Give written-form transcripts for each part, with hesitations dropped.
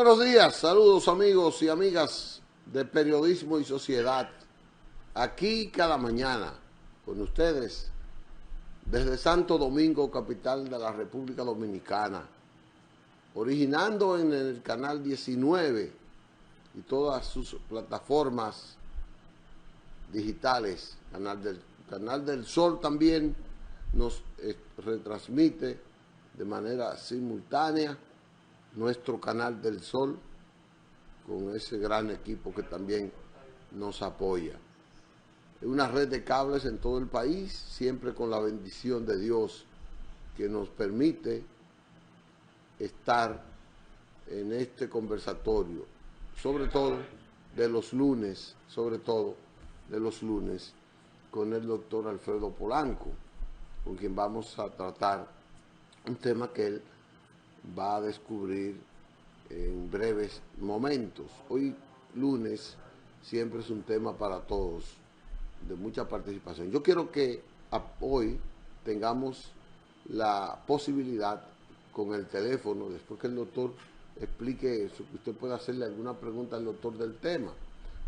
buenos días, saludos amigos y amigas de Periodismo y Sociedad. Aquí cada mañana con ustedes desde Santo Domingo, capital de la República Dominicana, originando en el canal 19 y todas sus plataformas digitales. Canal del Sol también nos retransmite de manera simultánea nuestro Canal del Sol, con ese gran equipo que también nos apoya. Una red de cables en todo el país, siempre con la bendición de Dios que nos permite estar en este conversatorio, sobre todo de los lunes, con el doctor Alfredo Polanco, con quien vamos a tratar un tema que él va a descubrir en breves momentos. Hoy lunes siempre es un tema para todos, de mucha participación. Yo quiero que hoy tengamos la posibilidad con el teléfono, después que el doctor explique eso, que usted pueda hacerle alguna pregunta al doctor del tema.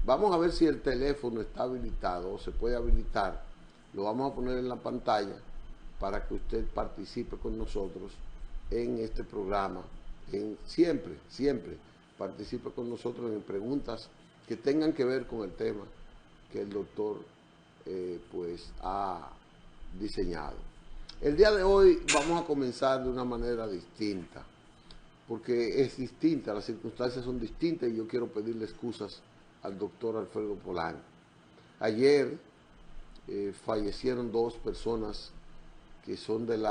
Vamos a ver si el teléfono está habilitado o se puede habilitar. Lo vamos a poner en la pantalla para que usted participe con nosotros en este programa. Siempre participe con nosotros en preguntas que tengan que ver con el tema que el doctor pues ha diseñado. El día de hoy vamos a comenzar de una manera distinta, porque es distinta, las circunstancias son distintas y yo quiero pedirle excusas al doctor Alfredo Polanco. Ayer fallecieron dos personas que son del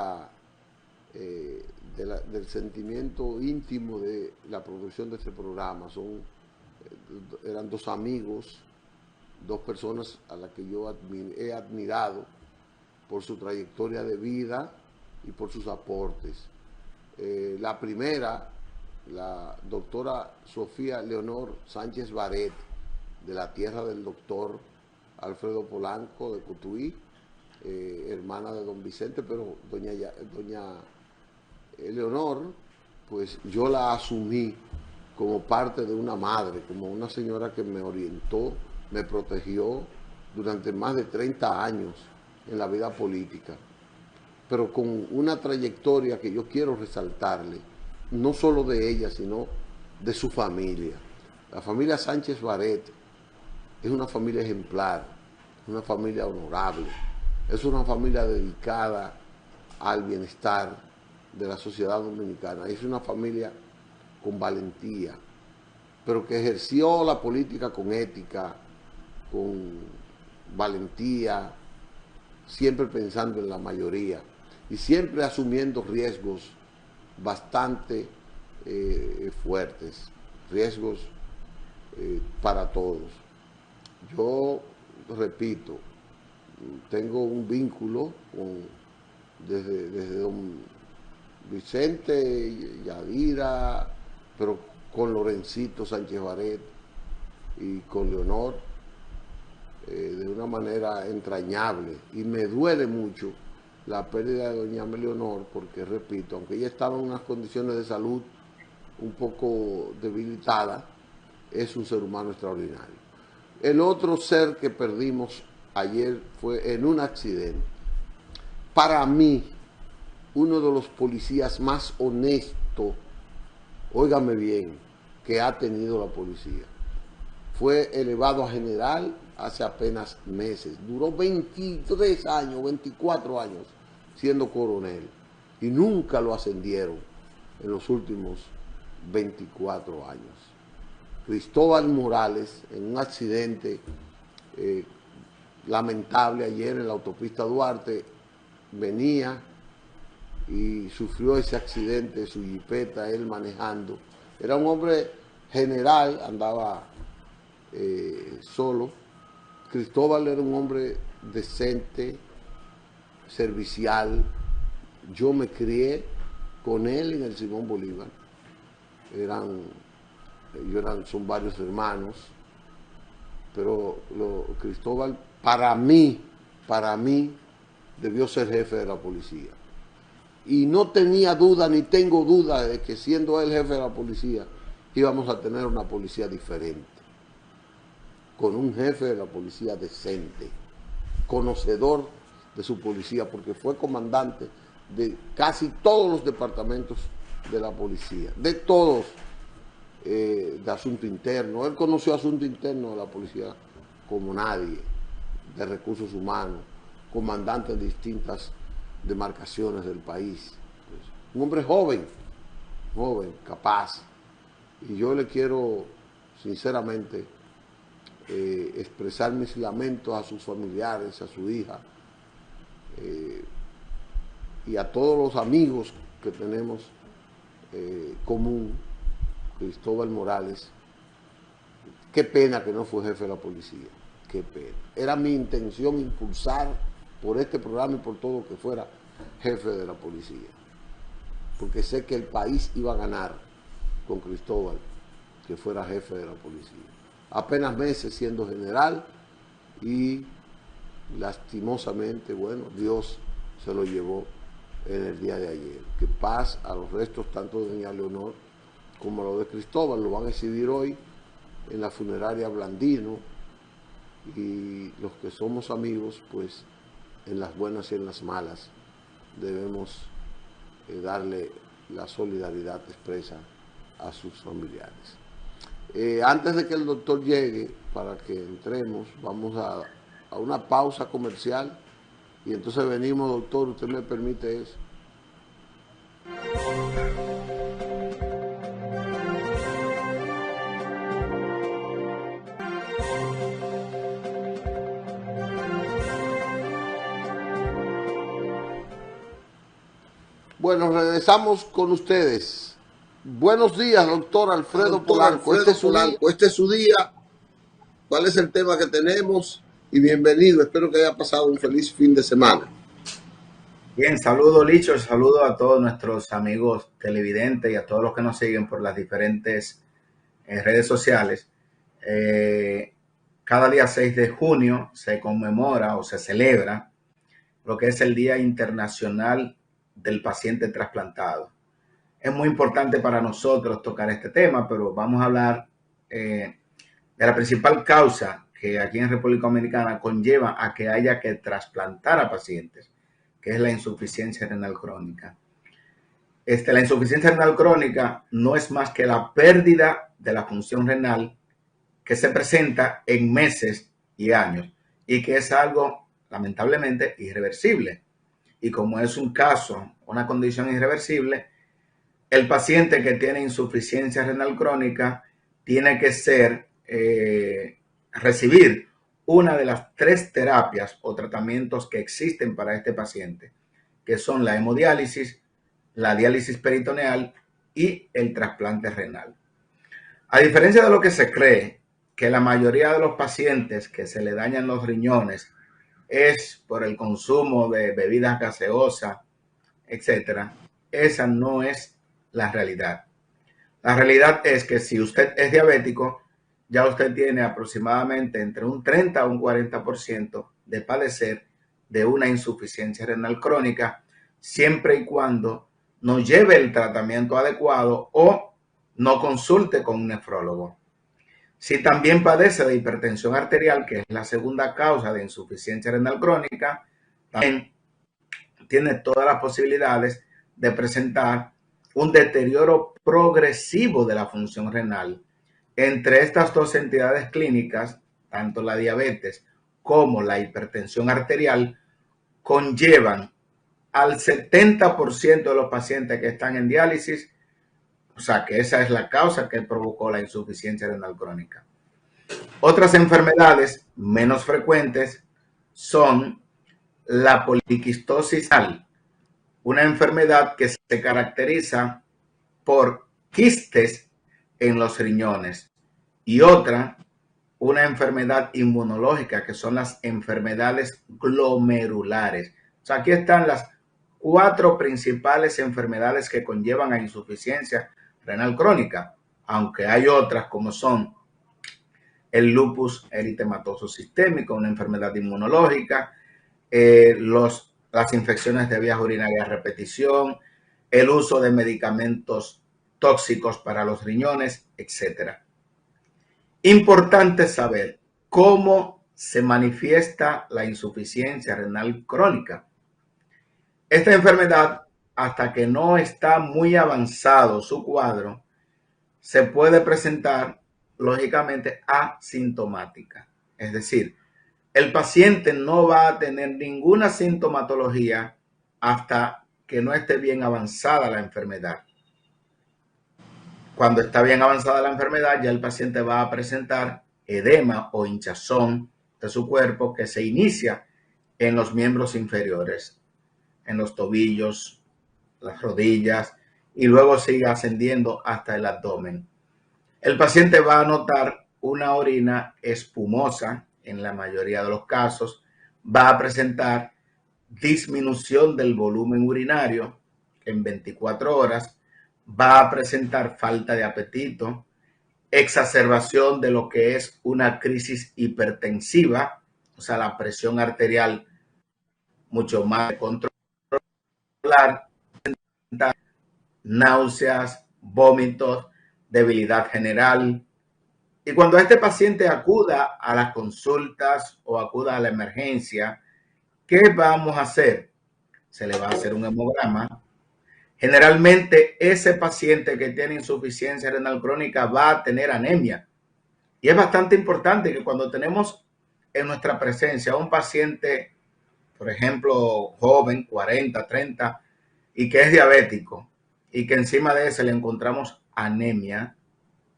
sentimiento íntimo de la producción de este programa. Eran dos amigos, dos personas a las que yo he admirado por su trayectoria de vida y por sus aportes. La primera, la doctora Sofía Leonor Sánchez Baret, de la tierra del doctor Alfredo Polanco de Cotuí, hermana de don Vicente, pero doña Leonor, pues yo la asumí como parte de una madre, como una señora que me orientó, me protegió durante más de 30 años en la vida política, pero con una trayectoria que yo quiero resaltarle, no solo de ella, sino de su familia. La familia Sánchez Baret es una familia ejemplar, una familia honorable, es una familia dedicada al bienestar de la sociedad dominicana. Es una familia con valentía, pero que ejerció la política con ética, con valentía, siempre pensando en la mayoría y siempre asumiendo riesgos bastante fuertes, riesgos para todos. Yo repito, tengo un vínculo desde don Vicente, Yadira, pero con Lorencito Sánchez Baret y con Leonor de una manera entrañable, y me duele mucho la pérdida de doña Leonor, porque repito, aunque ella estaba en unas condiciones de salud un poco debilitada, es un ser humano extraordinario. El otro ser que perdimos ayer fue en un accidente. Para mí, uno de los policías más honestos, óigame bien, que ha tenido la policía. Fue elevado a general hace apenas meses. Duró 23 años, 24 años siendo coronel y nunca lo ascendieron en los últimos 24 años. Cristóbal Morales, en un accidente lamentable ayer en la autopista Duarte, venía y sufrió ese accidente, su jipeta, él manejando. Era un hombre general, andaba solo. Cristóbal era un hombre decente, servicial. Yo me crié con él en el Simón Bolívar. Son varios hermanos, pero Cristóbal, para mí, debió ser jefe de la policía. Y no tenía duda, ni tengo duda de que siendo él jefe de la policía, íbamos a tener una policía diferente, con un jefe de la policía decente, conocedor de su policía, porque fue comandante de casi todos los departamentos de la policía, de todos, de asunto interno. Él conoció asunto interno de la policía como nadie, de recursos humanos, comandante de distintas demarcaciones del país. Pues, un hombre joven, capaz. Y yo le quiero, sinceramente, expresar mis lamentos a sus familiares, a su hija, y a todos los amigos que tenemos común, Cristóbal Morales. Qué pena que no fue jefe de la policía, qué pena. Era mi intención impulsar por este programa y por todo que fuera jefe de la policía, porque sé que el país iba a ganar con Cristóbal, que fuera jefe de la policía. Apenas meses siendo general y lastimosamente, bueno, Dios se lo llevó en el día de ayer. Que paz a los restos tanto de doña Leonor como a los de Cristóbal. Lo van a exhibir hoy en la funeraria Blandino, y los que somos amigos, pues en las buenas y en las malas debemos darle la solidaridad expresa a sus familiares. Antes de que el doctor llegue, para que entremos, vamos a una pausa comercial y entonces venimos, doctor, usted me permite eso. Bueno, regresamos con ustedes. Buenos días, doctor Alfredo Polanco. Este es su día. ¿Cuál es el tema que tenemos? Y bienvenido. Espero que haya pasado un feliz fin de semana. Bien, saludo Licho, saludo a todos nuestros amigos televidentes y a todos los que nos siguen por las diferentes redes sociales. Cada día 6 de junio se conmemora o se celebra lo que es el Día Internacional del Paciente Trasplantado. Es muy importante para nosotros tocar este tema, pero vamos a hablar de la principal causa que aquí en República Dominicana conlleva a que haya que trasplantar a pacientes, que es la insuficiencia renal crónica. La insuficiencia renal crónica no es más que la pérdida de la función renal que se presenta en meses y años y que es algo lamentablemente irreversible. Y como es un caso, una condición irreversible, el paciente que tiene insuficiencia renal crónica tiene que recibir una de las 3 terapias o tratamientos que existen para este paciente, que son la hemodiálisis, la diálisis peritoneal y el trasplante renal. A diferencia de lo que se cree, que la mayoría de los pacientes que se le dañan los riñones es por el consumo de bebidas gaseosas, etcétera, esa no es la realidad. La realidad es que si usted es diabético, ya usted tiene aproximadamente entre un 30 a un 40% de padecer de una insuficiencia renal crónica, siempre y cuando no lleve el tratamiento adecuado o no consulte con un nefrólogo. Si también padece de hipertensión arterial, que es la segunda causa de insuficiencia renal crónica, también tiene todas las posibilidades de presentar un deterioro progresivo de la función renal. Entre estas 2 entidades clínicas, tanto la diabetes como la hipertensión arterial, conllevan al 70% de los pacientes que están en diálisis, o sea que esa es la causa que provocó la insuficiencia renal crónica. Otras enfermedades menos frecuentes son la poliquistosis renal, una enfermedad que se caracteriza por quistes en los riñones, y otra, una enfermedad inmunológica, que son las enfermedades glomerulares. O sea, aquí están las 4 principales enfermedades que conllevan a insuficiencia renal crónica, aunque hay otras como son el lupus eritematoso sistémico, una enfermedad inmunológica, las infecciones de vías urinarias a repetición, el uso de medicamentos tóxicos para los riñones, etc. Importante saber cómo se manifiesta la insuficiencia renal crónica. Esta enfermedad, hasta que no está muy avanzado su cuadro, se puede presentar lógicamente asintomática. Es decir, el paciente no va a tener ninguna sintomatología hasta que no esté bien avanzada la enfermedad. Cuando está bien avanzada la enfermedad, ya el paciente va a presentar edema o hinchazón de su cuerpo que se inicia en los miembros inferiores, en los tobillos, las rodillas, y luego sigue ascendiendo hasta el abdomen. El paciente va a notar una orina espumosa en la mayoría de los casos, va a presentar disminución del volumen urinario en 24 horas, va a presentar falta de apetito, exacerbación de lo que es una crisis hipertensiva, o sea, la presión arterial mucho más controlada, náuseas, vómitos, debilidad general. Y cuando este paciente acuda a las consultas o acuda a la emergencia, ¿qué vamos a hacer? Se le va a hacer un hemograma. Generalmente ese paciente que tiene insuficiencia renal crónica va a tener anemia. Y es bastante importante que cuando tenemos en nuestra presencia a un paciente, por ejemplo, joven, 40, 30, y que es diabético, y que encima de eso le encontramos anemia,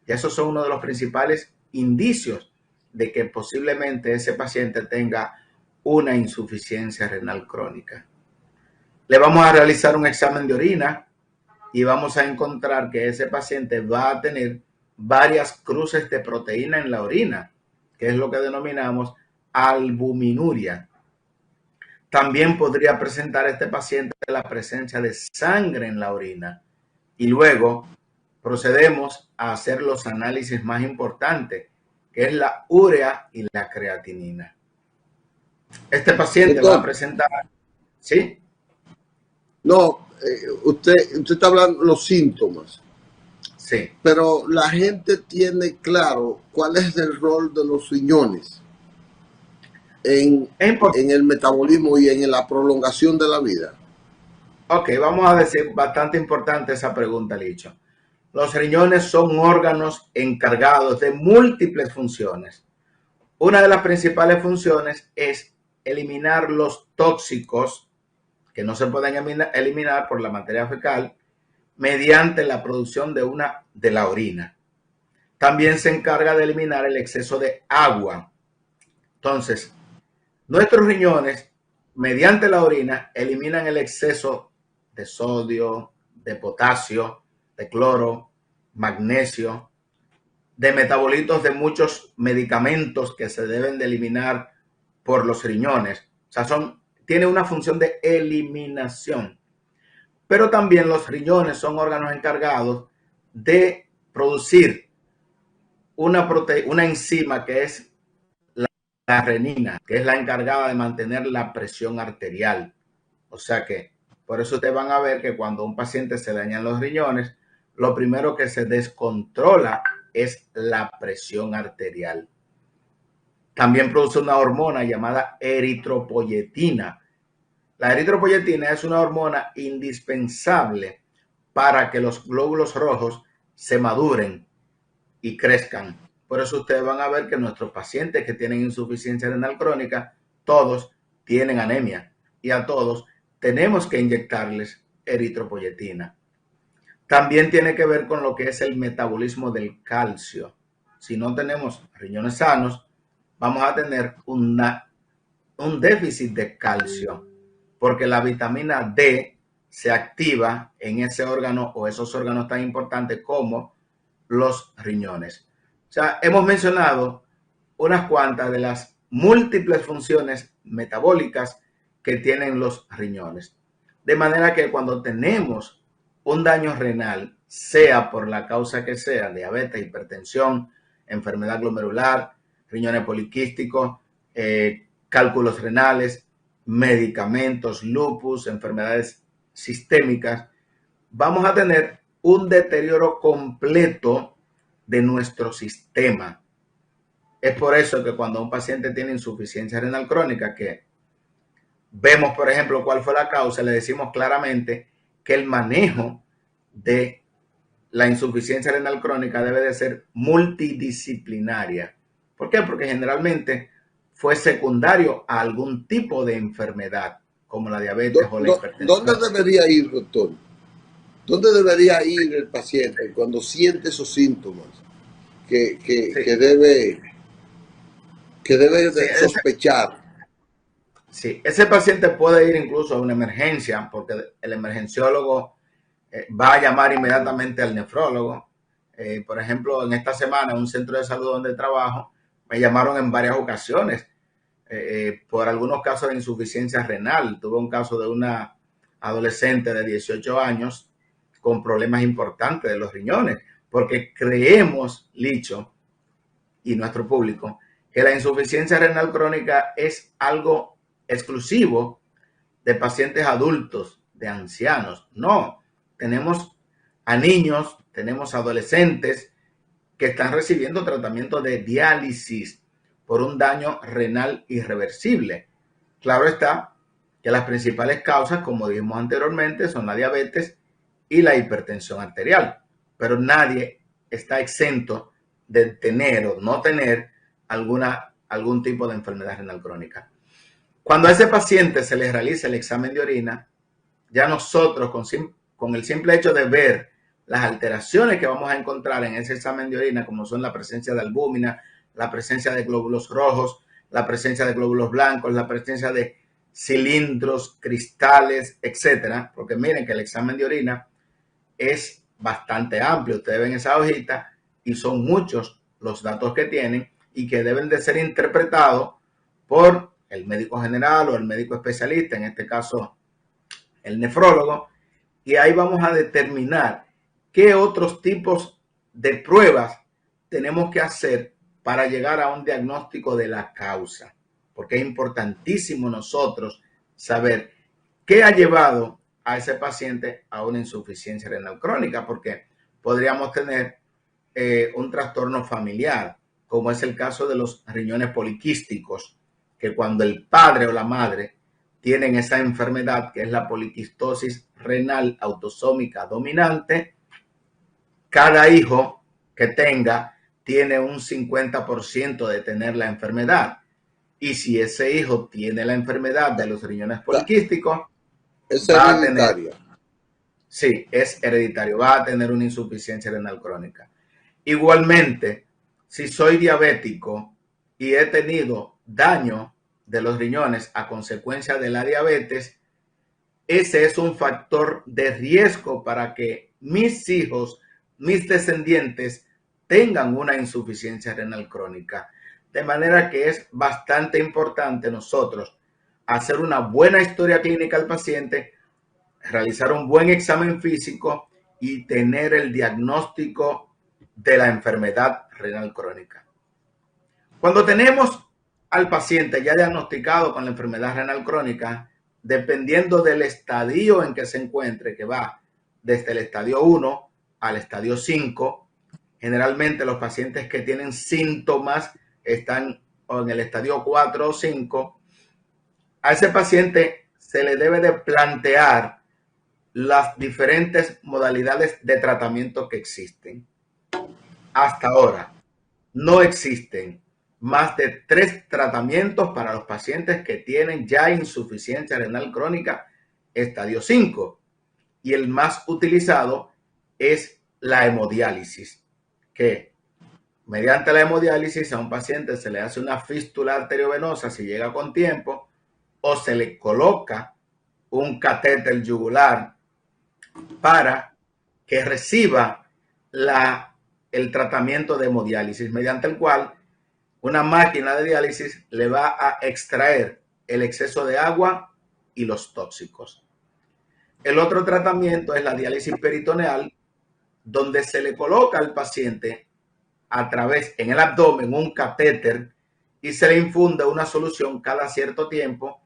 y esos son uno de los principales indicios de que posiblemente ese paciente tenga una insuficiencia renal crónica. Le vamos a realizar un examen de orina y vamos a encontrar que ese paciente va a tener varias cruces de proteína en la orina, que es lo que denominamos albuminuria. También podría presentar este paciente la presencia de sangre en la orina. Y luego procedemos a hacer los análisis más importantes, que es la urea y la creatinina. Este paciente va a presentar, ¿sí? No, usted está hablando de los síntomas. Sí. Pero la gente tiene claro cuál es el rol de los riñones en el metabolismo y en la prolongación de la vida. Ok, vamos a decir, bastante importante esa pregunta, Licho. Los riñones son órganos encargados de múltiples funciones. Una de las principales funciones es eliminar los tóxicos que no se pueden eliminar por la materia fecal mediante la producción de la orina. También se encarga de eliminar el exceso de agua. Entonces, nuestros riñones, mediante la orina, eliminan el exceso de sodio, de potasio, de cloro, magnesio, de metabolitos de muchos medicamentos que se deben de eliminar por los riñones. O sea, tiene una función de eliminación. Pero también los riñones son órganos encargados de producir una enzima que es la renina, que es la encargada de mantener la presión arterial. O sea que, por eso ustedes van a ver que cuando a un paciente se dañan los riñones, lo primero que se descontrola es la presión arterial. También produce una hormona llamada eritropoyetina. La eritropoyetina es una hormona indispensable para que los glóbulos rojos se maduren y crezcan. Por eso ustedes van a ver que nuestros pacientes que tienen insuficiencia renal crónica, todos tienen anemia y a todos tenemos que inyectarles eritropoyetina. También tiene que ver con lo que es el metabolismo del calcio. Si no tenemos riñones sanos, vamos a tener un déficit de calcio, porque la vitamina D se activa en ese órgano o esos órganos tan importantes como los riñones. O sea, hemos mencionado unas cuantas de las múltiples funciones metabólicas que tienen los riñones. De manera que cuando tenemos un daño renal, sea por la causa que sea, diabetes, hipertensión, enfermedad glomerular, riñones poliquísticos, cálculos renales, medicamentos, lupus, enfermedades sistémicas, vamos a tener un deterioro completo de nuestro sistema. Es por eso que cuando un paciente tiene insuficiencia renal crónica, que vemos, por ejemplo, cuál fue la causa, le decimos claramente que el manejo de la insuficiencia renal crónica debe de ser multidisciplinaria. ¿Por qué? Porque generalmente fue secundario a algún tipo de enfermedad, como la diabetes o la hipertensión. ¿Dónde debería ir, doctor? ¿Dónde debería ir el paciente cuando siente esos síntomas que debe sospechar? Ese paciente puede ir incluso a una emergencia, porque el emergenciólogo va a llamar inmediatamente al nefrólogo. Por ejemplo, en esta semana, en un centro de salud donde trabajo, me llamaron en varias ocasiones por algunos casos de insuficiencia renal. Tuve un caso de una adolescente de 18 años con problemas importantes de los riñones, porque creemos, Licho, y nuestro público, que la insuficiencia renal crónica es algo exclusivo de pacientes adultos, de ancianos. No, tenemos a niños, tenemos adolescentes que están recibiendo tratamiento de diálisis por un daño renal irreversible. Claro está que las principales causas, como dijimos anteriormente, son la diabetes y la hipertensión arterial, pero nadie está exento de tener o no tener algún tipo de enfermedad renal crónica. Cuando a ese paciente se le realiza el examen de orina, ya nosotros con el simple hecho de ver las alteraciones que vamos a encontrar en ese examen de orina, como son la presencia de albúmina, la presencia de glóbulos rojos, la presencia de glóbulos blancos, la presencia de cilindros, cristales, etcétera, porque miren que el examen de orina es bastante amplio. Ustedes ven esa hojita y son muchos los datos que tienen y que deben de ser interpretados por el médico general o el médico especialista, en este caso el nefrólogo, y ahí vamos a determinar qué otros tipos de pruebas tenemos que hacer para llegar a un diagnóstico de la causa, porque es importantísimo nosotros saber qué ha llevado a ese paciente a una insuficiencia renal crónica, porque podríamos tener un trastorno familiar, como es el caso de los riñones poliquísticos, que cuando el padre o la madre tienen esa enfermedad, que es la poliquistosis renal autosómica dominante, cada hijo que tenga tiene un 50% de tener la enfermedad. Y si ese hijo tiene la enfermedad de los riñones poliquísticos, es hereditaria. Sí, es hereditario, va a tener una insuficiencia renal crónica. Igualmente, si soy diabético y he tenido daño de los riñones a consecuencia de la diabetes, ese es un factor de riesgo para que mis hijos, mis descendientes, tengan una insuficiencia renal crónica. De manera que es bastante importante nosotros hacer una buena historia clínica al paciente, realizar un buen examen físico y tener el diagnóstico de la enfermedad renal crónica. Cuando tenemos al paciente ya diagnosticado con la enfermedad renal crónica, dependiendo del estadio en que se encuentre, que va desde el estadio 1 al estadio 5, generalmente los pacientes que tienen síntomas están en el estadio 4 o 5, a ese paciente se le debe de plantear las diferentes modalidades de tratamiento que existen. Hasta ahora no existen más de 3 tratamientos para los pacientes que tienen ya insuficiencia renal crónica estadio 5, y el más utilizado es la hemodiálisis, que mediante la hemodiálisis a un paciente se le hace una fístula arteriovenosa si llega con tiempo, o se le coloca un catéter yugular para que reciba el tratamiento de hemodiálisis, mediante el cual una máquina de diálisis le va a extraer el exceso de agua y los tóxicos. El otro tratamiento es la diálisis peritoneal, donde se le coloca al paciente a través en el abdomen un catéter y se le infunde una solución cada cierto tiempo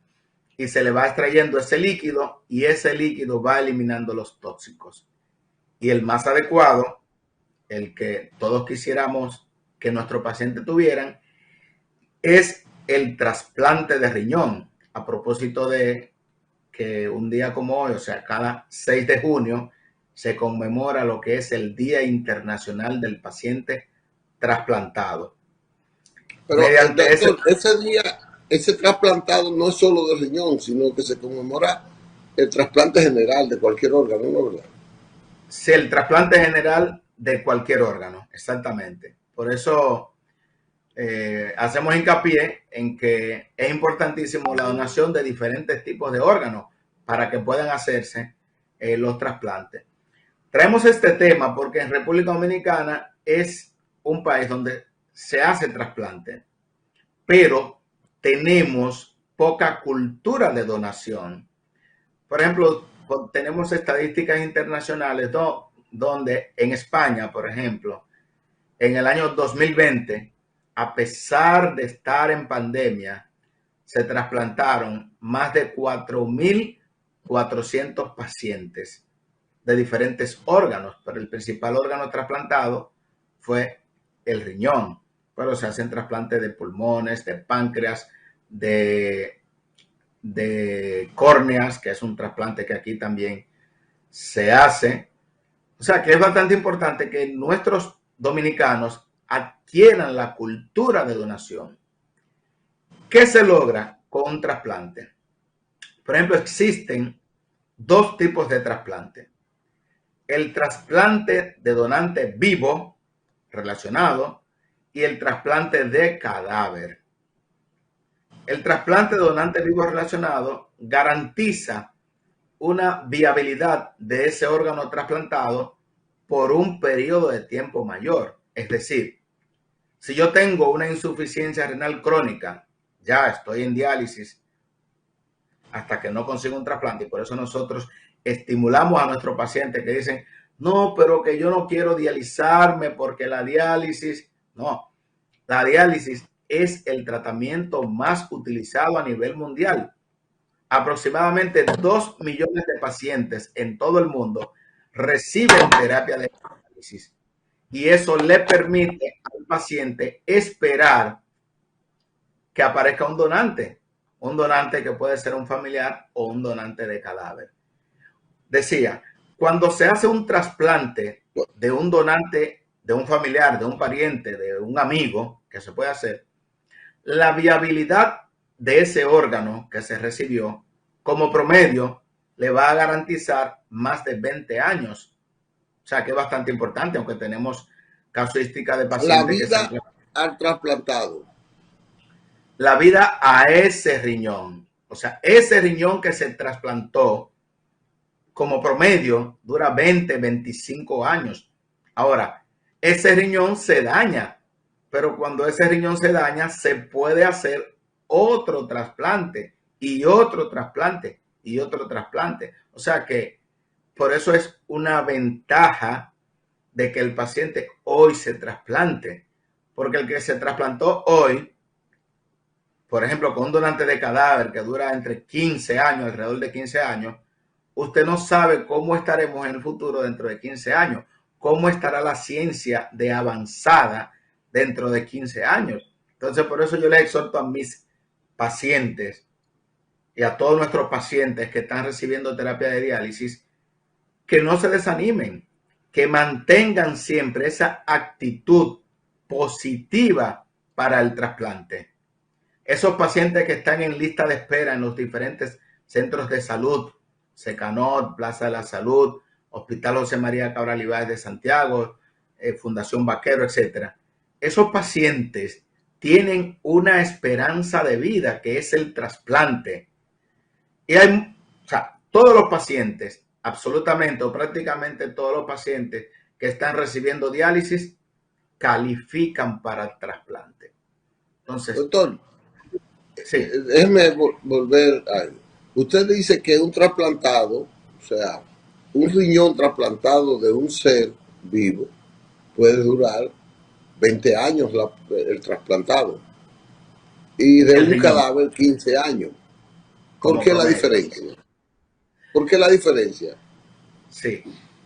y se le va extrayendo ese líquido y ese líquido va eliminando los tóxicos. Y el más adecuado, el que todos quisiéramos que nuestro paciente tuvieran, es el trasplante de riñón. A propósito de que un día como hoy, o sea, cada 6 de junio, se conmemora lo que es el Día Internacional del Paciente Trasplantado. Pero, Mediante ese, doctor, ese día, ese trasplantado no es solo de riñón, sino que se conmemora el trasplante general de cualquier órgano, ¿no, verdad? si el trasplante general de cualquier órgano, exactamente. Por eso hacemos hincapié en que es importantísimo la donación de diferentes tipos de órganos para que puedan hacerse los trasplantes. Traemos este tema porque en República Dominicana es un país donde se hace trasplante, pero tenemos poca cultura de donación. Por ejemplo, tenemos estadísticas internacionales donde en España, por ejemplo, en el año 2020, a pesar de estar en pandemia, se trasplantaron más de 4.400 pacientes de diferentes órganos, pero el principal órgano trasplantado fue el riñón. Pero se hacen trasplantes de pulmones, de páncreas, de córneas, que es un trasplante que aquí también se hace. O sea que es bastante importante que nuestros dominicanos adquieran la cultura de donación. ¿Qué se logra con un trasplante? Por ejemplo, existen dos tipos de trasplante. El trasplante de donante vivo relacionado y el trasplante de cadáver. El trasplante de donante vivo relacionado garantiza una viabilidad de ese órgano trasplantado por un periodo de tiempo mayor. Es decir, si yo tengo una insuficiencia renal crónica, ya estoy en diálisis hasta que no consigo un trasplante, y por eso nosotros estimulamos a nuestros pacientes que dicen, no, pero que yo no quiero dializarme porque la diálisis, no, la diálisis es el tratamiento más utilizado a nivel mundial. Aproximadamente 2 millones de pacientes en todo el mundo reciben terapia de diálisis y eso le permite al paciente esperar que aparezca un donante que puede ser un familiar o un donante de cadáver. Decía, cuando se hace un trasplante de un donante, de un familiar, de un pariente, de un amigo, que se puede hacer, la viabilidad de ese órgano que se recibió, como promedio, le va a garantizar más de 20 años. O sea, que es bastante importante, aunque tenemos casuística de La pacientes que se han... vida al trasplantado. La vida a ese riñón. O sea, ese riñón que se trasplantó, como promedio, dura 20, 25 años. Ahora, ese riñón se daña, pero cuando ese riñón se daña, se puede hacer otro trasplante y otro trasplante y otro trasplante. O sea que por eso es una ventaja de que el paciente hoy se trasplante, porque el que se trasplantó hoy, por ejemplo, con un donante de cadáver que dura entre 15 años, alrededor de 15 años, usted no sabe cómo estaremos en el futuro dentro de 15 años, cómo estará la ciencia de avanzada dentro de 15 años. Entonces, por eso yo les exhorto a mis pacientes y a todos nuestros pacientes que están recibiendo terapia de diálisis, que no se desanimen, que mantengan siempre esa actitud positiva para el trasplante. Esos pacientes que están en lista de espera en los diferentes centros de salud, Secanot, Plaza de la Salud, Hospital José María Cabral Ibáez de Santiago, Fundación Vaquero, etcétera. Esos pacientes tienen una esperanza de vida que es el trasplante. Y hay, o sea, todos los pacientes, absolutamente o prácticamente todos los pacientes que están recibiendo diálisis califican para el trasplante. Entonces, Doctor, sí, déjeme volver a algo. Usted dice que un trasplantado, o sea, un riñón trasplantado de un ser vivo, puede durar 20 años el trasplantado y de el un riñón cadáver 15 años. ¿Por como qué la promedio. diferencia? ¿Por qué la diferencia? Sí.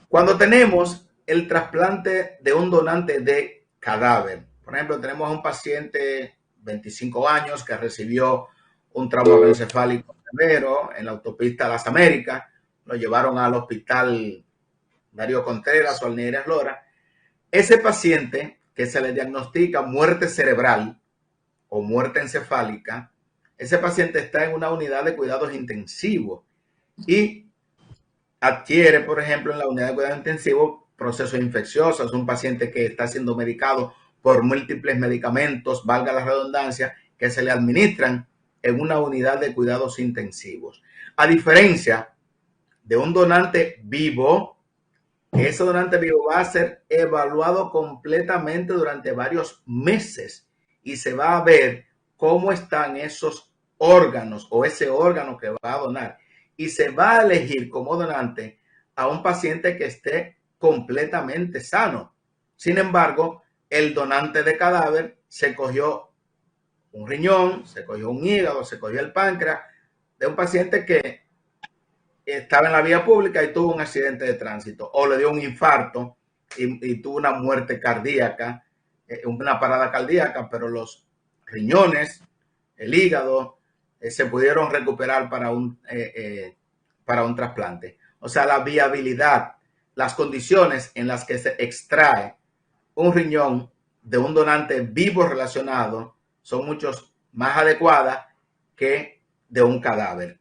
Cuando tenemos el trasplante de un donante de cadáver, por ejemplo, tenemos a un paciente 25 años que recibió un trauma encefálico severo en la autopista Las Américas, lo llevaron al hospital Darío Contreras o al Nereidas Lora. Ese paciente que se le diagnostica muerte cerebral o muerte encefálica, ese paciente está en una unidad de cuidados intensivos y adquiere, por ejemplo, en la unidad de cuidados intensivos procesos infecciosos. Es un paciente que está siendo medicado por múltiples medicamentos, valga la redundancia, que se le administran en una unidad de cuidados intensivos. A diferencia de un donante vivo, ese donante vivo va a ser evaluado completamente durante varios meses y se va a ver cómo están esos órganos o ese órgano que va a donar. Y se va a elegir como donante a un paciente que esté completamente sano. Sin embargo, el donante de cadáver se cogió un riñón, se cogió un hígado, se cogió el páncreas de un paciente que estaba en la vía pública y tuvo un accidente de tránsito o le dio un infarto y tuvo una muerte cardíaca, una parada cardíaca, pero los riñones, el hígado, se pudieron recuperar para un trasplante. O sea, la viabilidad, las condiciones en las que se extrae un riñón de un donante vivo relacionado son muchos más adecuadas que de un cadáver.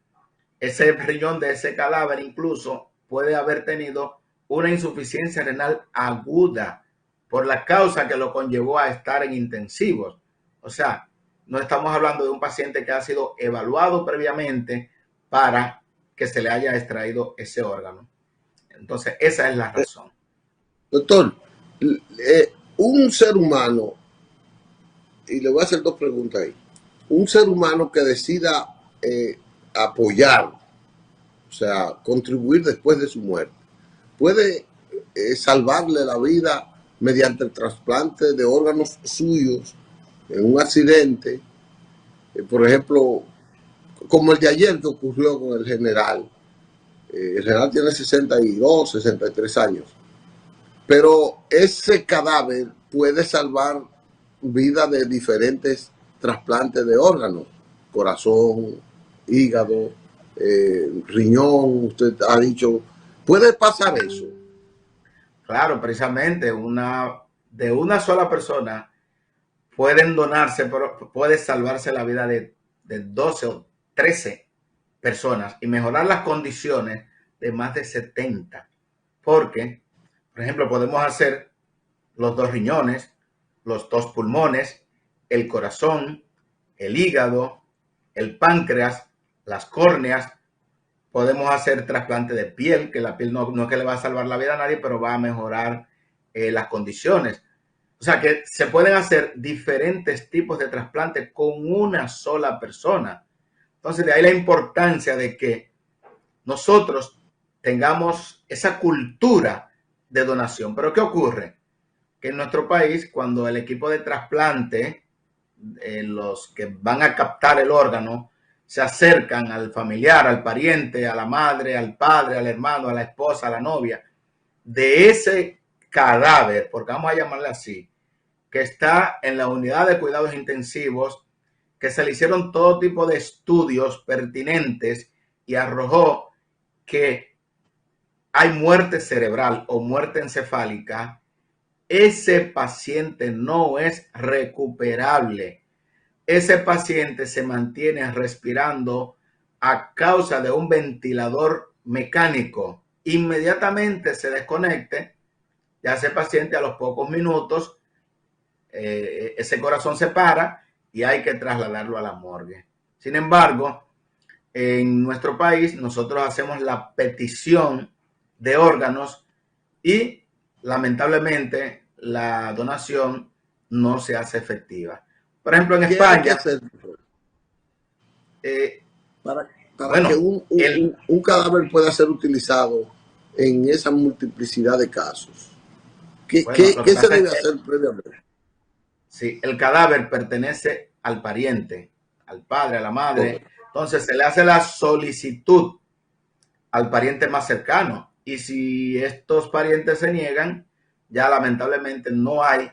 Ese riñón de ese cadáver incluso puede haber tenido una insuficiencia renal aguda por la causa que lo conllevó a estar en intensivos. O sea, no estamos hablando de un paciente que ha sido evaluado previamente para que se le haya extraído ese órgano. Entonces, esa es la razón. Doctor, un ser humano, y le voy a hacer dos preguntas ahí, un ser humano que decida apoyar, o sea, contribuir después de su muerte, puede salvarle la vida mediante el trasplante de órganos suyos en un accidente, por ejemplo, como el de ayer que ocurrió con el general. El general tiene 62, 63 años, pero ese cadáver puede salvar vida de diferentes trasplantes de órganos, corazón, hígado, riñón, usted ha dicho, ¿puede pasar eso? Claro, precisamente de una sola persona pueden donarse, pero puede salvarse la vida de 12 o 13 personas y mejorar las condiciones de más de 70. Porque, por ejemplo, podemos hacer los 2 riñones, los 2 pulmones, el corazón, el hígado, el páncreas, las córneas. Podemos hacer trasplante de piel, que la piel no es que le va a salvar la vida a nadie, pero va a mejorar las condiciones. O sea que se pueden hacer diferentes tipos de trasplantes con una sola persona. Entonces, de ahí la importancia de que nosotros tengamos esa cultura de donación. Pero ¿qué ocurre? Que en nuestro país, cuando el equipo de trasplante, los que van a captar el órgano, se acercan al familiar, al pariente, a la madre, al padre, al hermano, a la esposa, a la novia, de ese cadáver, porque vamos a llamarle así, que está en la unidad de cuidados intensivos, que se le hicieron todo tipo de estudios pertinentes y arrojó que hay muerte cerebral o muerte encefálica, ese paciente no es recuperable. Ese paciente se mantiene respirando a causa de un ventilador mecánico. Inmediatamente se desconecte, ya ese paciente a los pocos minutos, ese corazón se para y hay que trasladarlo a la morgue. Sin embargo, en nuestro país nosotros hacemos la petición de órganos y lamentablemente la donación no se hace efectiva. Por ejemplo, en ¿Qué hay que España, hacer para, bueno, que un cadáver pueda ser utilizado en esa multiplicidad de casos? ¿Qué, bueno, qué, lo que qué se pasa es debe que hacer previamente? si el cadáver pertenece al pariente, al padre, a la madre, Correcto. entonces se le hace la solicitud al pariente más cercano. y si estos parientes se niegan, ya lamentablemente no hay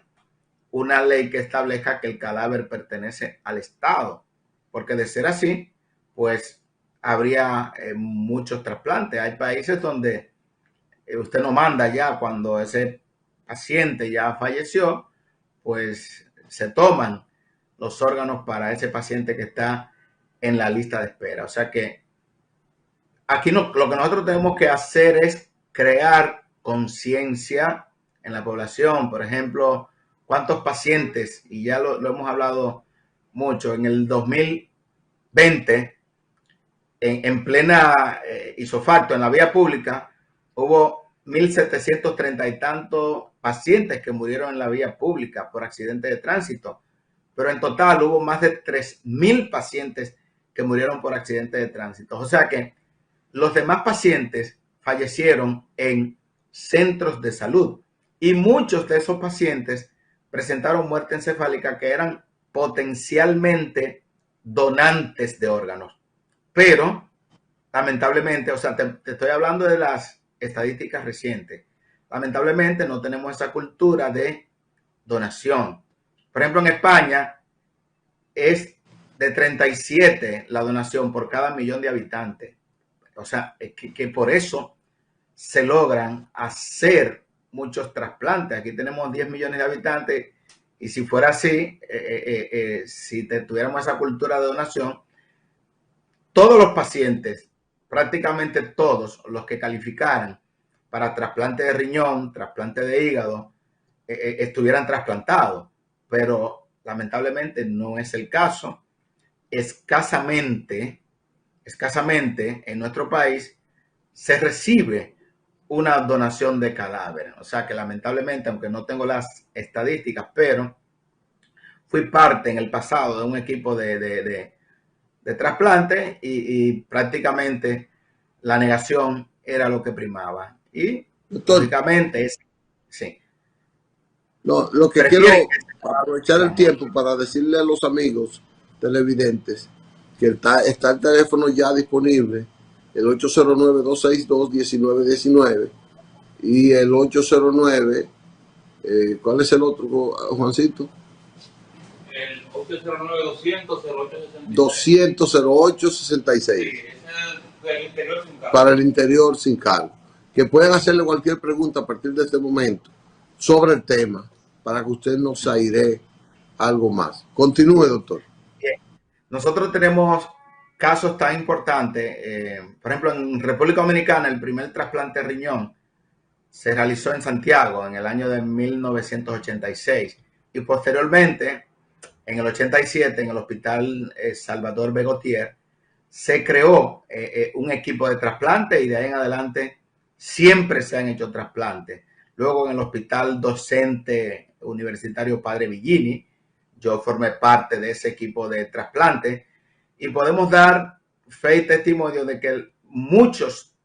una ley que establezca que el cadáver pertenece al Estado, porque de ser así, pues habría muchos trasplantes. Hay países donde usted no manda ya cuando ese paciente ya falleció, pues se toman los órganos para ese paciente que está en la lista de espera. O sea que aquí no, lo que nosotros tenemos que hacer es crear conciencia en la población. Por ejemplo, cuántos pacientes, y ya lo hemos hablado mucho, en el 2020, en plena isofacto, en la vía pública, hubo 1.730 y tantos pacientes que murieron en la vía pública por accidente de tránsito, pero en total hubo más de 3.000 pacientes que murieron por accidente de tránsito. O sea que los demás pacientes fallecieron en centros de salud y muchos de esos pacientes presentaron muerte encefálica que eran potencialmente donantes de órganos. Pero, lamentablemente, o sea, te estoy hablando de las estadísticas recientes. Lamentablemente no tenemos esa cultura de donación. Por ejemplo, en España es de 37 la donación por cada millón de habitantes. O sea, que por eso se logran hacer muchos trasplantes. Aquí tenemos 10 millones de habitantes y si fuera así, si tuviéramos esa cultura de donación, todos los pacientes, prácticamente todos los que calificaran para trasplante de riñón, trasplante de hígado, estuvieran trasplantados. Pero lamentablemente no es el caso. Escasamente en nuestro país se recibe una donación de cadáver. O sea que lamentablemente, aunque no tengo las estadísticas, pero fui parte en el pasado de un equipo de trasplante y prácticamente la negación era lo que primaba. Y lógicamente es, sí. No, lo que quiero aprovechar el tiempo para decirle a los amigos televidentes que está el teléfono ya disponible, el 809-262-1919 y el 809, ¿cuál es el otro, Juancito? El 809-200-0866. 200-0866. Sí, ese es del interior sin cargo. Para el interior sin cargo. Que pueden hacerle cualquier pregunta a partir de este momento sobre el tema, para que usted nos aire algo más. Continúe, doctor. Bien. Nosotros tenemos casos tan importantes. Por ejemplo, en República Dominicana, el primer trasplante de riñón se realizó en Santiago en el año de 1986 y posteriormente, en el 87, en el Hospital Salvador Begotier, se creó un equipo de trasplante y de ahí en adelante siempre se han hecho trasplantes. Luego en el Hospital Docente Universitario Padre Villini, yo formé parte de ese equipo de trasplante y podemos dar fe y testimonio de que muchos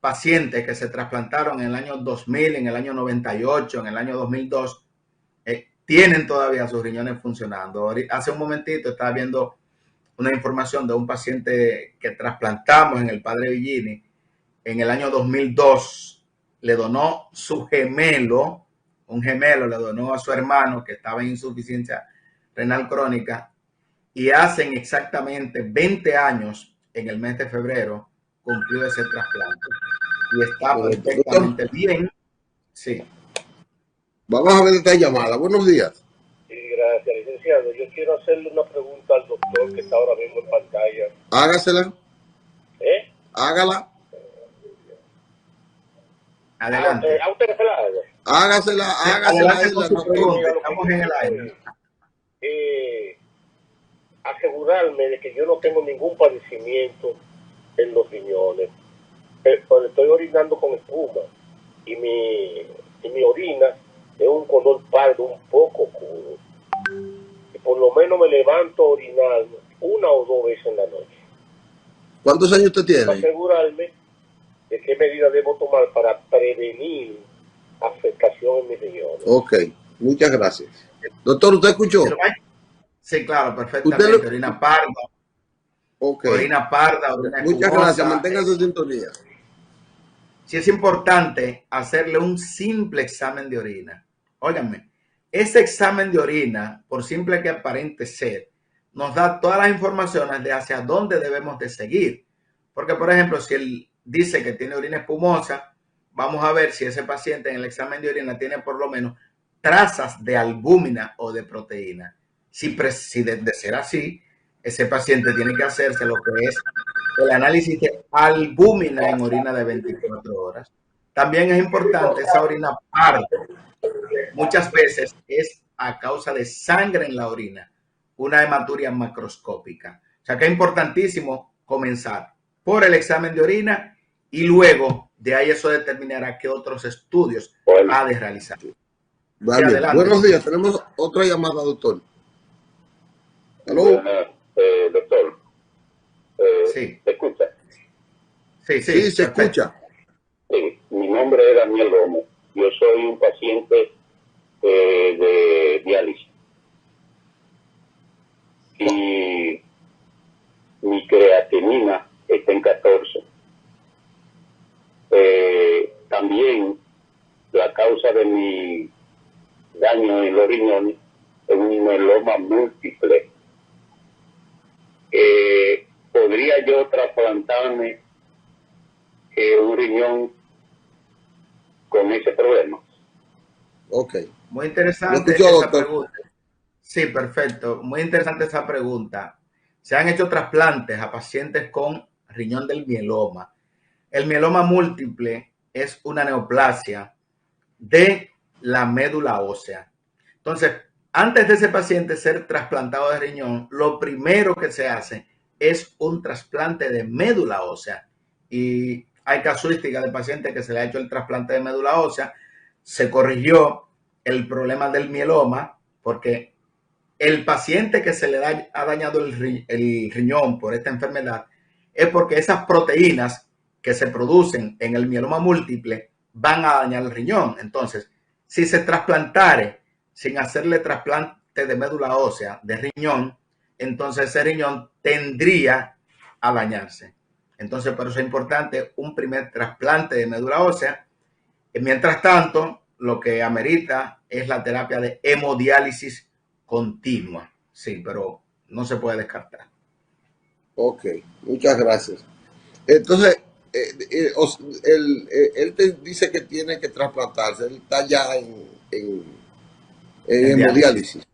pacientes que se trasplantaron en el año 2000, en el año 98, en el año 2002, tienen todavía sus riñones funcionando. Hace un momentito estaba viendo una información de un paciente que trasplantamos en el Padre Villini en el año 2002. Le donó su gemelo, un gemelo le donó a su hermano que estaba en insuficiencia renal crónica y hacen exactamente 20 años, en el mes de febrero, cumplió ese trasplante y está perfectamente bien. Sí. Vamos a ver esta llamada. Buenos días. Sí, gracias, licenciado. Yo quiero hacerle una pregunta al doctor que está ahora mismo en pantalla. Hágasela. Hágala. Adelante. ¿A usted se la haga? Hágasela. Adelante con su pregunta. Estamos en el aire. Asegurarme de que yo no tengo ningún padecimiento en los riñones. Cuando estoy orinando con espuma y mi orina es un color pardo, un poco oscuro. Y por lo menos me levanto a orinar una o dos veces en la noche. ¿Cuántos años usted tiene? Asegurarme de qué medidas debo tomar para prevenir afectación en mis riñones. Ok, muchas gracias. Doctor, ¿usted escuchó? Sí, claro, perfectamente. Orina parda. Ok. Orina parda, orina Muchas espumosa. gracias, manténgase en sintonía. sí es importante hacerle un simple examen de orina. Óiganme, ese examen de orina, por simple que aparente ser, nos da todas las informaciones de hacia dónde debemos de seguir. Porque, por ejemplo, si él dice que tiene orina espumosa, vamos a ver si ese paciente en el examen de orina tiene por lo menos trazas de albúmina o de proteína. Si de ser así, ese paciente tiene que hacerse lo que es el análisis de albúmina en orina de 24 horas. También es importante esa orina pardo. Muchas veces es a causa de sangre en la orina, una hematuria macroscópica. O sea que es importantísimo comenzar por el examen de orina y luego de ahí eso determinará qué otros estudios ha de realizar. Vale. Buenos días, tenemos otra llamada, doctor. ¿Aló? Doctor, sí. ¿se escucha? Sí, se escucha. Sí, mi nombre es Daniel Gómez. Yo soy un paciente de diálisis. Y mi creatinina está en 14. También la causa de mi daño en los riñones es un mieloma múltiple. ¿Podría yo trasplantarme un riñón con ese problema? Ok. Muy interesante esa pregunta. Sí, perfecto. Muy interesante esa pregunta. Se han hecho trasplantes a pacientes con riñón del mieloma. El mieloma múltiple es una neoplasia de la médula ósea. Entonces, antes de ese paciente ser trasplantado de riñón, lo primero que se hace es un trasplante de médula ósea. Y hay casuística de pacientes que se le ha hecho el trasplante de médula ósea, se corrigió el problema del mieloma, porque el paciente que se le ha dañado el riñón por esta enfermedad es porque esas proteínas que se producen en el mieloma múltiple van a dañar el riñón. Entonces, si se trasplantare sin hacerle trasplante de médula ósea de riñón, entonces ese riñón tendría a dañarse. Entonces, por eso es importante un primer trasplante de médula ósea. Mientras tanto, lo que amerita es la terapia de hemodiálisis continua. Sí, pero no se puede descartar. Ok, muchas gracias. Entonces, él te dice que tiene que trasplantarse, él está ya en hemodiálisis.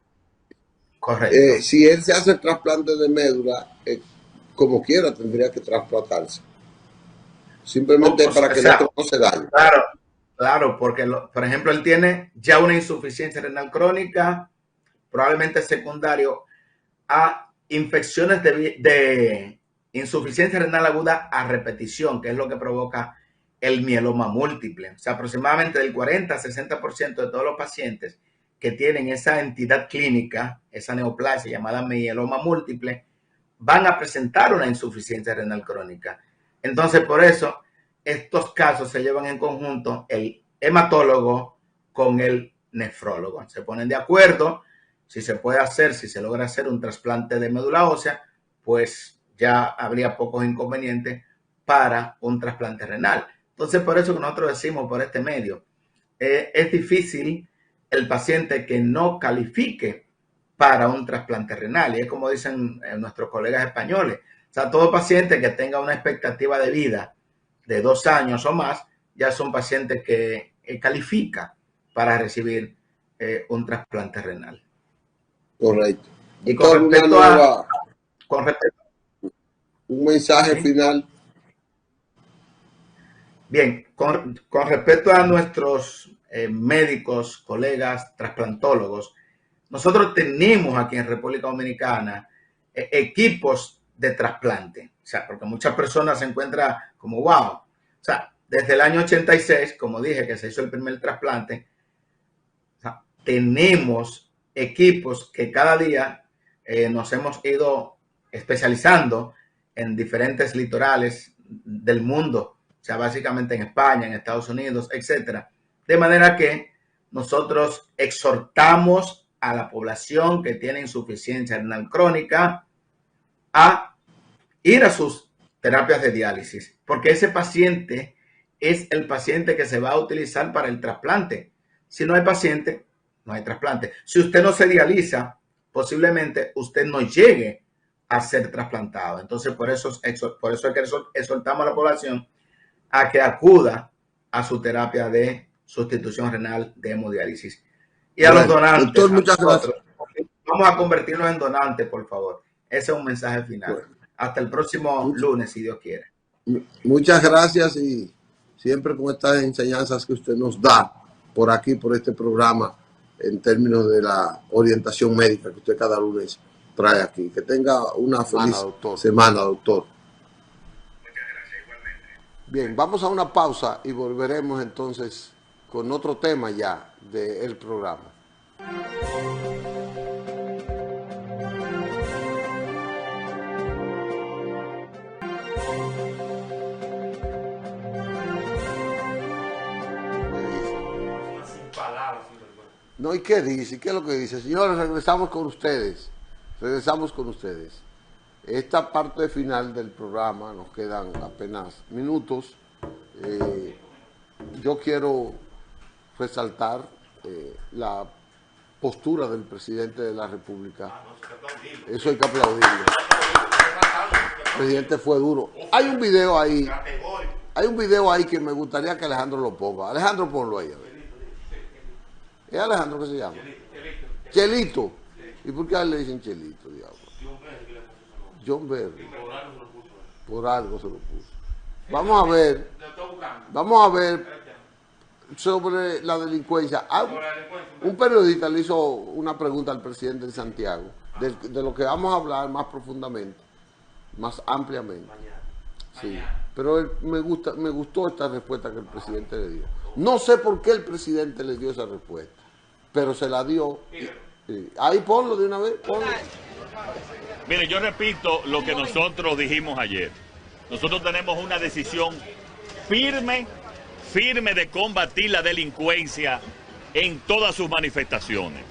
Correcto. Si él se hace el trasplante de médula, como quiera tendría que trasplantarse. Simplemente para que no se dañe. Claro, porque por ejemplo él tiene ya una insuficiencia renal crónica, probablemente secundario a infecciones de insuficiencia renal aguda a repetición, que es lo que provoca el mieloma múltiple. O sea, aproximadamente del 40 a 60% de todos los pacientes que tienen esa entidad clínica, esa neoplasia llamada mieloma múltiple, van a presentar una insuficiencia renal crónica. Entonces, por eso, estos casos se llevan en conjunto el hematólogo con el nefrólogo. Se ponen de acuerdo si se puede hacer, si se logra hacer un trasplante de médula ósea, pues ya habría pocos inconvenientes para un trasplante renal. Entonces, por eso que nosotros decimos por este medio, es difícil el paciente que no califique para un trasplante renal. Y es como dicen nuestros colegas españoles. O sea, todo paciente que tenga una expectativa de vida de 2 años o más, ya es un paciente que califica para recibir un trasplante renal. Correcto. Y con respecto a un mensaje final. Bien, con respecto a nuestros médicos, colegas, trasplantólogos, nosotros tenemos aquí en República Dominicana equipos de trasplante. O sea, porque muchas personas se encuentran como, wow. O sea, desde el año 86, como dije, que se hizo el primer trasplante, o sea, tenemos equipos que cada día nos hemos ido especializando en diferentes litorales del mundo. O sea, básicamente en España, en Estados Unidos, etcétera. De manera que nosotros exhortamos a la población que tiene insuficiencia renal crónica a ir a sus terapias de diálisis, porque ese paciente es el paciente que se va a utilizar para el trasplante. Si no hay paciente, no hay trasplante. Si usted no se dializa, posiblemente usted no llegue a ser trasplantado. Entonces, por eso es que exhortamos a la población a que acuda a su terapia de sustitución renal de hemodiálisis. Y a los donantes, doctor, muchas gracias. Vamos a convertirnos en donantes, por favor. Ese es un mensaje final. Bueno, hasta el próximo lunes, si Dios quiere. Muchas gracias, y siempre con estas enseñanzas que usted nos da por aquí, por este programa, en términos de la orientación médica que usted cada lunes trae aquí. Que tenga una feliz semana, doctor. Muchas gracias, igualmente. Bien, vamos a una pausa y volveremos entonces con otro tema ya del programa. No, ¿y qué dice? ¿Qué es lo que dice? Señores, regresamos con ustedes. Regresamos con ustedes. Esta parte final del programa, nos quedan apenas minutos. Yo quiero resaltar la postura del presidente de la República. Eso hay que aplaudirlo. El presidente fue duro. Hay un video ahí. Hay un video ahí que me gustaría que Alejandro lo ponga. Alejandro, ponlo ahí. A ver. ¿Es Alejandro que se llama? Chelito. ¿Y por qué a él le dicen Chelito, diablo? John Berry. Por algo se lo puso. Vamos a ver sobre la delincuencia. Un periodista le hizo una pregunta al presidente de Santiago de lo que vamos a hablar más profundamente, más ampliamente. Sí, pero me gustó esta respuesta que el presidente le dio. No sé por qué el presidente le dio esa respuesta, pero se la dio. Ahí ponlo de una vez, ponlo. Mire, yo repito lo que nosotros dijimos ayer. Nosotros tenemos una decisión firme de combatir la delincuencia en todas sus manifestaciones.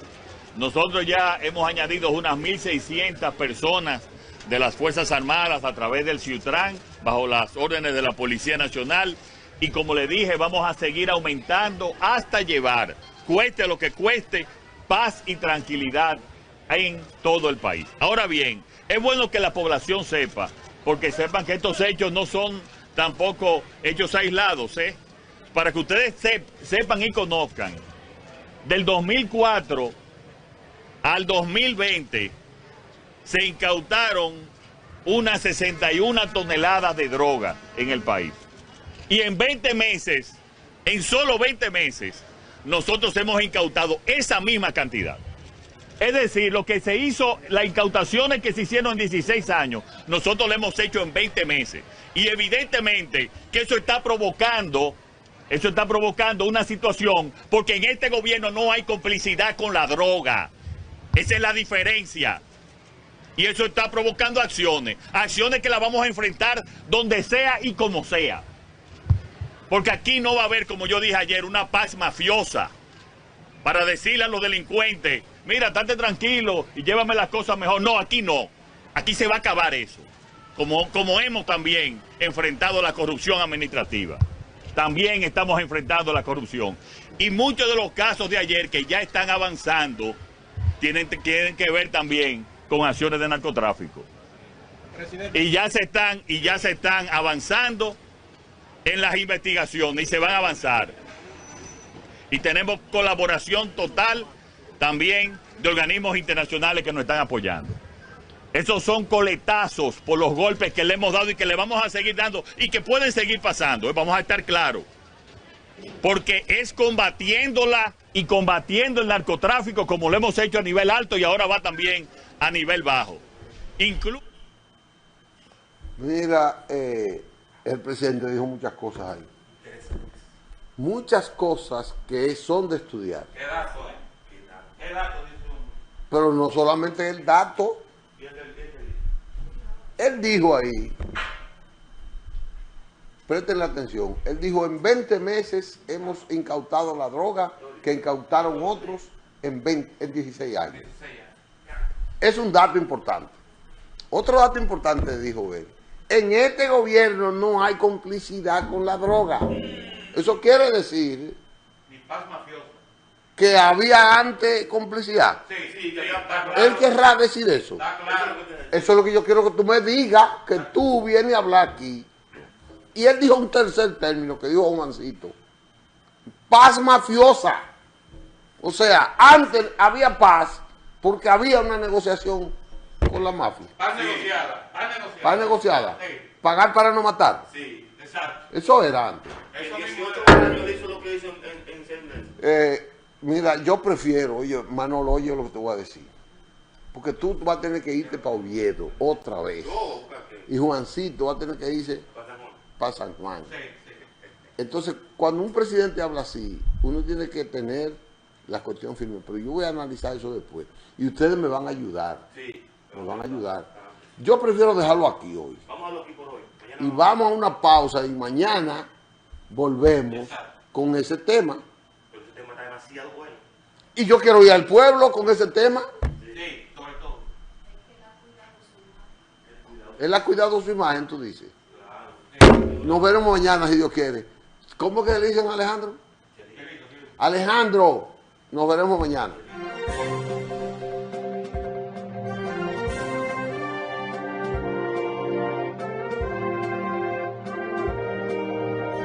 Nosotros ya hemos añadido unas 1.600 personas de las Fuerzas Armadas a través del Ciutrán, bajo las órdenes de la Policía Nacional, y como le dije, vamos a seguir aumentando hasta llevar, cueste lo que cueste, paz y tranquilidad en todo el país. Ahora bien, es bueno que la población sepa, porque sepan que estos hechos no son tampoco hechos aislados, para que ustedes sepan y conozcan. Del 2004 al 2020 se incautaron unas 61 toneladas de droga en el país. Y en 20 meses, en solo 20 meses, nosotros hemos incautado esa misma cantidad. Es decir, lo que se hizo, las incautaciones que se hicieron en 16 años, nosotros lo hemos hecho en 20 meses. Y evidentemente que eso está provocando una situación, porque en este gobierno no hay complicidad con la droga. Esa es la diferencia. Y eso está provocando acciones que las vamos a enfrentar donde sea y como sea. Porque aquí no va a haber, como yo dije ayer, una paz mafiosa para decirle a los delincuentes, mira, estate tranquilo y llévame las cosas mejor. No, aquí no. Aquí se va a acabar eso. Como hemos también enfrentado la corrupción administrativa. También estamos enfrentando la corrupción. Y muchos de los casos de ayer que ya están avanzando tienen que ver también con acciones de narcotráfico. Y ya se están avanzando en las investigaciones y se van a avanzar. Y tenemos colaboración total también de organismos internacionales que nos están apoyando. Esos son coletazos por los golpes que le hemos dado y que le vamos a seguir dando y que pueden seguir pasando, vamos a estar claros. Porque es combatiéndola y combatiendo el narcotráfico como lo hemos hecho a nivel alto y ahora va también a nivel bajo. Mira, el presidente dijo muchas cosas ahí. Muchas cosas que son de estudiar. ¿Qué dato, ¿Qué dato dice uno? Pero no solamente el dato. Él dijo ahí, presten la atención, él dijo, en 20 meses hemos incautado la droga que incautaron otros en 16 años. Es un dato importante. Otro dato importante, dijo él, en este gobierno no hay complicidad con la droga. Eso quiere decir Ni paz mafiosa. que había antes complicidad. Sí, sí, que ya está claro. Él querrá decir eso. Está claro. Eso es lo que yo quiero que tú me digas, que tú vienes a hablar aquí. Y él dijo un tercer término que dijo Juancito. Paz mafiosa. O sea, antes había paz porque había una negociación con la mafia. Paz negociada. Paz negociada. Paz negociada. Sí, Pagar para no matar. sí, exacto. Eso era antes. Eso El mismo 18 era. años hizo lo que hizo en 6 meses. Mira, yo prefiero, oye, Manolo, oye lo que te voy a decir. Porque tú vas a tener que irte para Oviedo otra vez. No, ¿para qué? Y Juancito va a tener que irse Pasa, Juan. para San Juan. Sí, sí. Entonces, cuando un presidente habla así, uno tiene que tener la cuestión firme. Pero yo voy a analizar eso después. Y ustedes me van a ayudar. Sí. Me van a ayudar. Yo prefiero dejarlo aquí hoy. Vamos a lo aquí por hoy. Mañana Y vamos a una pausa y mañana volvemos con ese tema. Pero ese tema está demasiado bueno. Y yo quiero ir al pueblo con ese tema. Sí, sobre todo. Él ha cuidado su imagen, tú dices. Nos veremos mañana si Dios quiere. ¿Cómo que le dicen a Alejandro? Alejandro, nos veremos mañana.